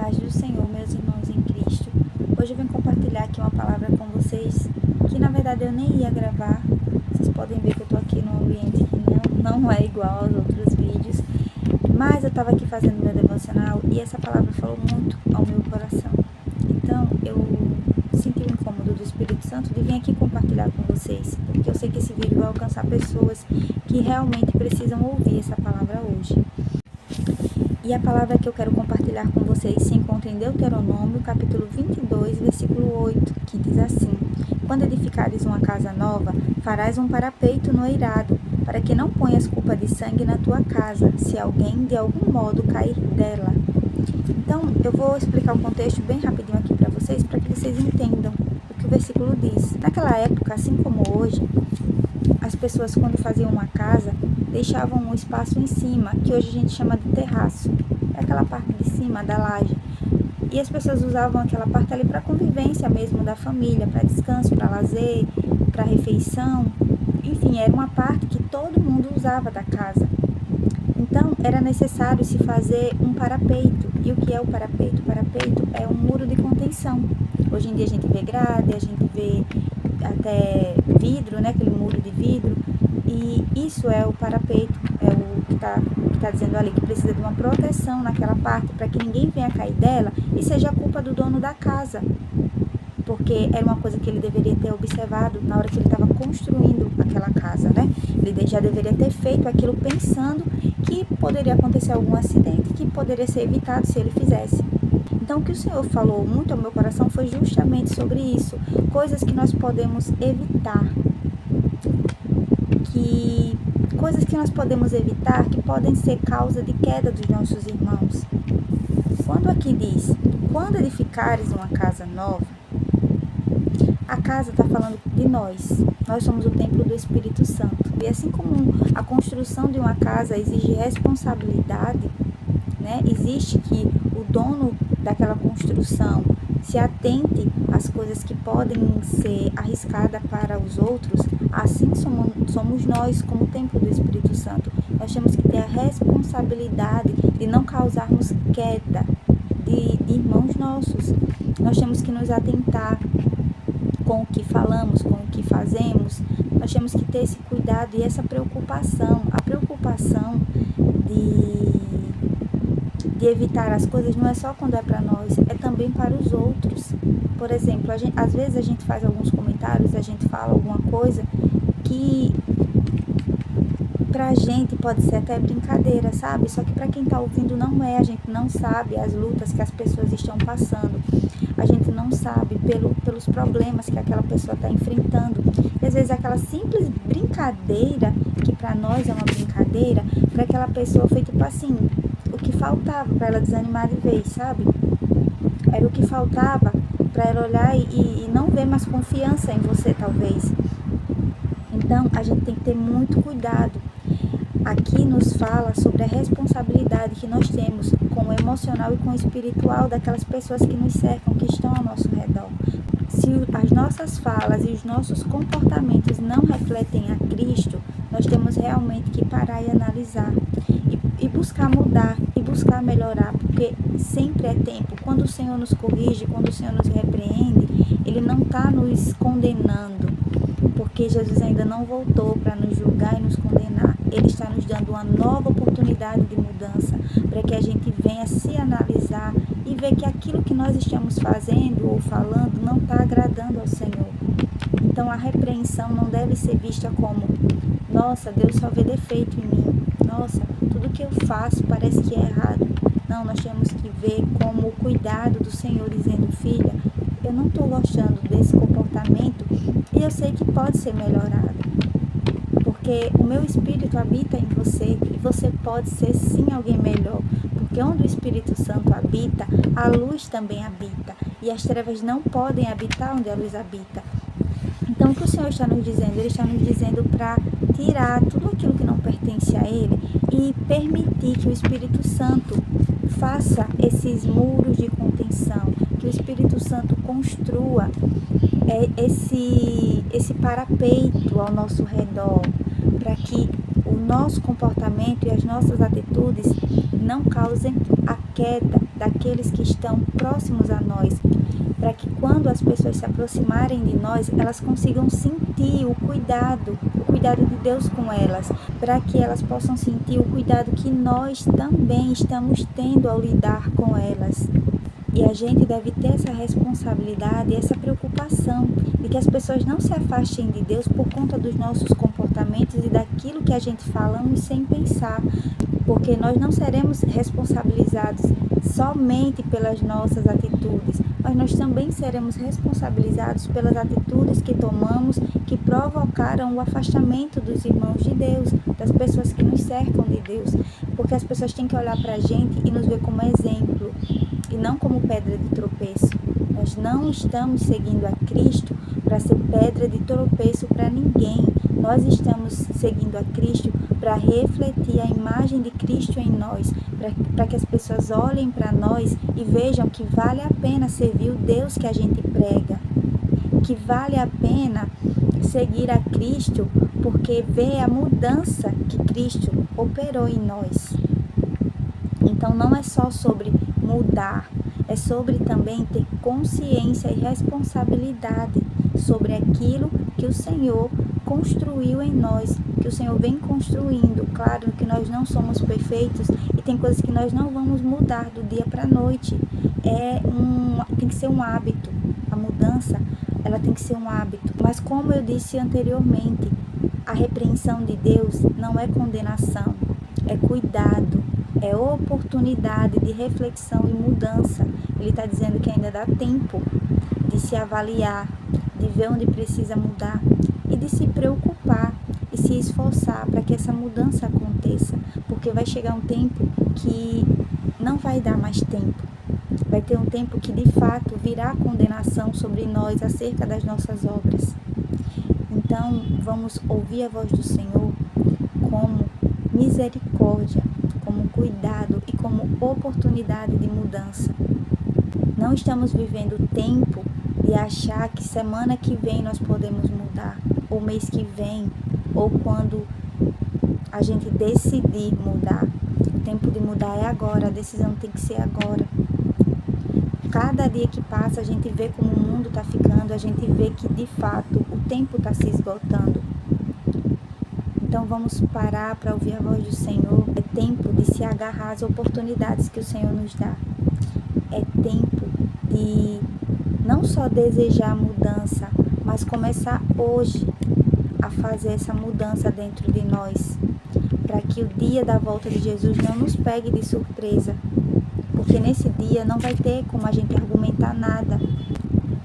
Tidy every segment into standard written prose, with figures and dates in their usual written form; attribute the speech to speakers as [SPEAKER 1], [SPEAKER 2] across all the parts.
[SPEAKER 1] paz do Senhor, meus irmãos em Cristo. Hoje eu vim compartilhar aqui uma palavra com vocês que na verdade eu nem ia gravar. Vocês podem ver que eu tô aqui num ambiente que não é igual aos outros vídeos, mas eu estava aqui fazendo meu devocional e essa palavra falou muito ao meu coração. Então eu senti o incômodo do Espírito Santo de vir aqui compartilhar com vocês, porque eu sei que esse vídeo vai alcançar pessoas que realmente precisam ouvir essa palavra hoje. E a palavra que eu quero compartilhar com vocês se encontra em Deuteronômio, capítulo 22, versículo 8, que diz assim: Quando edificares uma casa nova, farás um parapeito no eirado, para que não ponhas culpa de sangue na tua casa, se alguém de algum modo cair dela. Então, eu vou explicar o contexto bem rapidinho aqui para vocês vocês entendam o que o versículo diz. Naquela época, assim como hoje, as pessoas, quando faziam uma casa, deixavam um espaço em cima, que hoje a gente chama de terraço. É aquela parte de cima da laje. E as pessoas usavam aquela parte ali para convivência mesmo da família, para descanso, para lazer, para refeição. Enfim, era uma parte que todo mundo usava da casa. Então, era necessário se fazer um parapeito. E o que é o parapeito? O parapeito é um muro de contenção. Hoje em dia a gente vê grade, a gente vê até vidro, né? Aquele muro de vidro. E isso é o parapeito, é o que tá dizendo ali que precisa de uma proteção naquela parte para que ninguém venha cair dela e seja culpa do dono da casa. Porque era uma coisa que ele deveria ter observado na hora que ele estava construindo aquela casa, né? Ele já deveria ter feito aquilo pensando que poderia acontecer algum acidente que poderia ser evitado se ele fizesse. Então, o que o Senhor falou muito ao meu coração foi justamente sobre isso. Coisas que nós podemos evitar. Coisas que nós podemos evitar que podem ser causa de queda dos nossos irmãos. Quando aqui diz, quando edificares uma casa nova, a casa está falando de nós. Nós somos o templo do Espírito Santo. E assim como a construção de uma casa exige responsabilidade, né? Existe que o dono daquela construção se atente às coisas que podem ser arriscadas para os outros, assim somos nós como templo do Espírito Santo. Nós temos que ter a responsabilidade de não causarmos queda de irmãos nossos. Nós temos que nos atentar com o que falamos, com o que fazemos. Nós temos que ter esse cuidado e essa preocupação. A preocupação de evitar as coisas não é só quando é para nós, é também para os outros. Por exemplo, às vezes a gente faz alguns comentários, a gente fala alguma coisa que pra gente pode ser até brincadeira, sabe? Só que pra quem tá ouvindo não é, a gente não sabe as lutas que as pessoas estão passando. A gente não sabe pelos problemas que aquela pessoa está enfrentando. E às vezes aquela simples brincadeira, que para nós é uma brincadeira, para aquela pessoa foi tipo assim, o que faltava para ela desanimar de vez, sabe? Era o que faltava para ela olhar e não ver mais confiança em você, talvez. Então, a gente tem que ter muito cuidado. Aqui nos fala sobre a responsabilidade que nós temos com o emocional e com o espiritual daquelas pessoas que nos cercam, que estão ao nosso redor. Se as nossas falas e os nossos comportamentos não refletem a Cristo, nós temos realmente que parar e analisar e buscar mudar e buscar melhorar, porque sempre é tempo. Quando o Senhor nos corrige, quando o Senhor nos repreende, Ele não está nos condenando, porque Jesus ainda não voltou para nos julgar e nos condenar. Ele está nos dando uma nova oportunidade de mudança, para que a gente venha se analisar e ver que aquilo que nós estamos fazendo ou falando não está agradando ao Senhor. Então a repreensão não deve ser vista como: nossa, Deus só vê defeito em mim, nossa, tudo que eu faço parece que é errado. Não, nós temos que ver como o cuidado do Senhor, dizendo: filha, eu não estou gostando desse comportamento e eu sei que pode ser melhorado, porque o meu Espírito habita em você e você pode ser sim alguém melhor, porque onde o Espírito Santo habita, a luz também habita, e as trevas não podem habitar onde a luz habita. Então, o que o Senhor está nos dizendo? Ele está nos dizendo para tirar tudo aquilo que não pertence a Ele e permitir que o Espírito Santo faça esses muros de contenção, que o Espírito Santo construa esse parapeito ao nosso redor, para que o nosso comportamento e as nossas atitudes não causem a queda daqueles que estão próximos a nós, para que quando as pessoas se aproximarem de nós, elas consigam sentir o cuidado de Deus com elas, para que elas possam sentir o cuidado que nós também estamos tendo ao lidar com elas. E a gente deve ter essa responsabilidade, essa preocupação de que as pessoas não se afastem de Deus por conta dos nossos comportamentos e daquilo que a gente falamos sem pensar, porque nós não seremos responsabilizados somente pelas nossas atitudes, mas nós também seremos responsabilizados pelas atitudes que tomamos, que provocaram o afastamento dos irmãos de Deus, das pessoas que nos cercam de Deus, porque as pessoas têm que olhar para a gente e nos ver como exemplo, e não como pedra de tropeço. Nós não estamos seguindo a Cristo para ser pedra de tropeço para ninguém. Nós estamos seguindo a Cristo para refletir a imagem de Cristo em nós, para que as pessoas olhem para nós e vejam que vale a pena servir o Deus que a gente prega, que vale a pena seguir a Cristo, porque vê a mudança que Cristo operou em nós. Então não é só sobre mudar, é sobre também ter consciência e responsabilidade sobre aquilo que o Senhor construiu em nós, que o Senhor vem construindo. Claro que nós não somos perfeitos e tem coisas que nós não vamos mudar do dia para a noite. Tem que ser um hábito. A mudança, ela tem que ser um hábito. Mas como eu disse anteriormente, a repreensão de Deus não é condenação, é cuidado, é oportunidade de reflexão e mudança. Ele está dizendo que ainda dá tempo de se avaliar, de ver onde precisa mudar e de se preocupar e se esforçar para que essa mudança aconteça, porque vai chegar um tempo que não vai dar mais tempo. Vai ter um tempo que de fato virá condenação sobre nós acerca das nossas obras. Então vamos ouvir a voz do Senhor como misericórdia, como cuidado e como oportunidade de mudança. Não estamos vivendo o tempo de achar que semana que vem nós podemos mudar, ou mês que vem, ou quando a gente decidir mudar. O tempo de mudar é agora, a decisão tem que ser agora. Cada dia que passa a gente vê como o mundo está ficando, a gente vê que de fato o tempo está se esgotando. Então vamos parar para ouvir a voz do Senhor. É tempo de se agarrar às oportunidades que o Senhor nos dá. É tempo de não só desejar mudança, mas começar hoje a fazer essa mudança dentro de nós, para que o dia da volta de Jesus não nos pegue de surpresa, porque nesse dia não vai ter como a gente argumentar nada,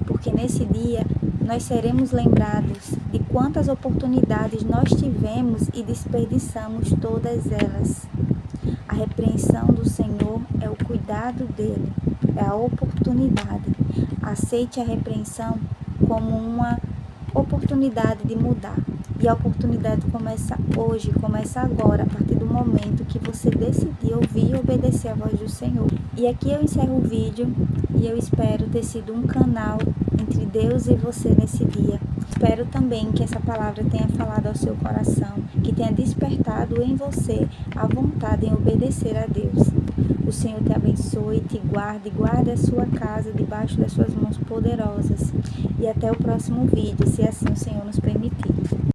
[SPEAKER 1] porque nesse dia nós seremos lembrados de quantas oportunidades nós tivemos e desperdiçamos todas elas. A repreensão do Senhor é o cuidado dele, é a oportunidade. Aceite a repreensão como uma oportunidade de mudar. E a oportunidade começa hoje, começa agora, a partir do momento que você decidir ouvir e obedecer a voz do Senhor. E aqui eu encerro o vídeo e eu espero ter sido um canal entre Deus e você nesse dia. Espero também que essa palavra tenha falado ao seu coração, que tenha despertado em você a vontade em obedecer a Deus. O Senhor te abençoe, te guarde, guarde a sua casa debaixo das suas mãos poderosas. E até o próximo vídeo, se assim o Senhor nos permitir.